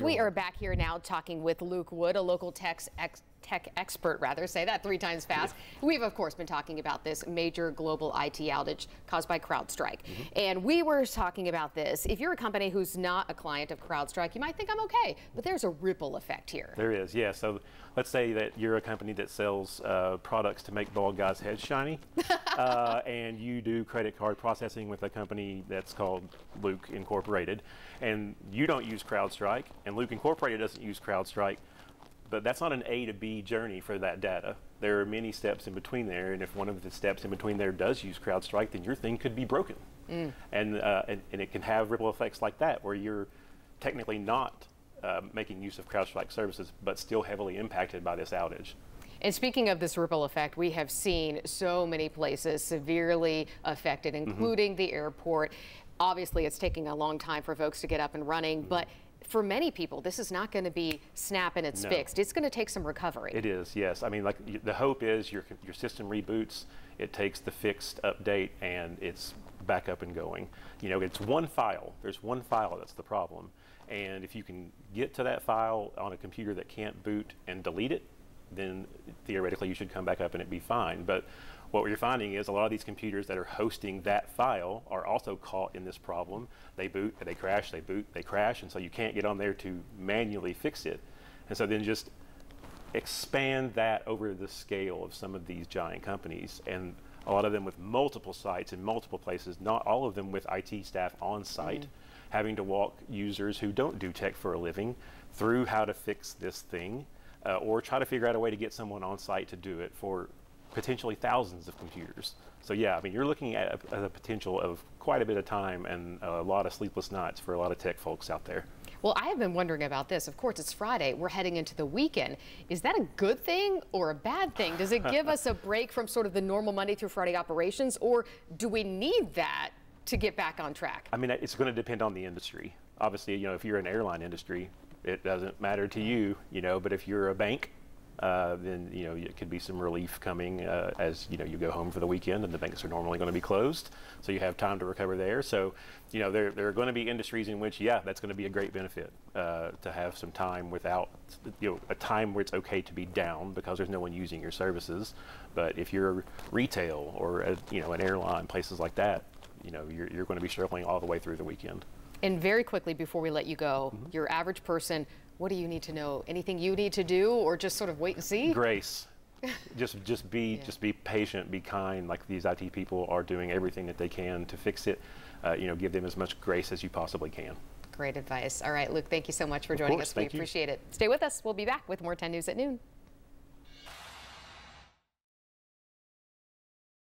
We are back here now talking with Luke Wood, a local tech expert, say that 3 times fast. We've, of course, been talking about this major global IT outage caused by CrowdStrike. And we were talking about this. If you're a company who's not a client of CrowdStrike, you might think I'm okay, but there's a ripple effect here. There is, yeah. So let's say that you're a company that sells products to make bald guys' heads shiny, and you do credit card processing with a company that's called Luke Incorporated, and you don't use CrowdStrike, and Luke Incorporated doesn't use CrowdStrike. But that's not an A to B journey for that data. There are many steps in between there, and if one of the steps in between there does use CrowdStrike, then your thing could be broken. And it can have ripple effects like that, where you're technically not making use of CrowdStrike services, but still heavily impacted by this outage. And speaking of this ripple effect, we have seen so many places severely affected, including the airport. Obviously, it's taking a long time for folks to get up and running, but for many people, this is not going to be snap and it's fixed. It's going to take some recovery. It is, yes. I mean, like the hope is your system reboots, it takes the fixed update, and it's back up and going. You know, it's one file. There's one file that's the problem. And if you can get to that file on a computer that can't boot and delete it, then theoretically you should come back up and it'd be fine. But what we're finding is a lot of these computers that are hosting that file are also caught in this problem. They boot, they crash, they boot, they crash, and so you can't get on there to manually fix it. And so then just expand that over the scale of some of these giant companies, and a lot of them with multiple sites in multiple places, not all of them with IT staff on site, having to walk users who don't do tech for a living through how to fix this thing, or try to figure out a way to get someone on site to do it for potentially thousands of computers. So yeah, I mean, you're looking at a potential of quite a bit of time and a lot of sleepless nights for a lot of tech folks out there. Well, I have been wondering about this. Of course, it's Friday. We're heading into the weekend. Is that a good thing or a bad thing? Does it give us a break from sort of the normal Monday through Friday operations, or do we need that to get back on track? I mean, it's going to depend on the industry. Obviously, you know, if you're an airline industry, it doesn't matter to you, you know, but if you're a bank, then, you know, it could be some relief coming as, you know, you go home for the weekend and the banks are normally going to be closed. So you have time to recover there. So, you know, there are going to be industries in which, yeah, that's going to be a great benefit to have some time without, you know, a time where it's okay to be down because there's no one using your services. But if you're retail or, you know, an airline, places like that, you know, you're going to be struggling all the way through the weekend. And very quickly before we let you go, your average person, what do you need to know? Anything you need to do, or just sort of wait and see? Grace. just be patient, be kind. Like these IT people are doing everything that they can to fix it. You know, give them as much grace as you possibly can. Great advice. All right, Luke, thank you so much for joining us. We appreciate it. Stay with us. We'll be back with more 10 News at noon.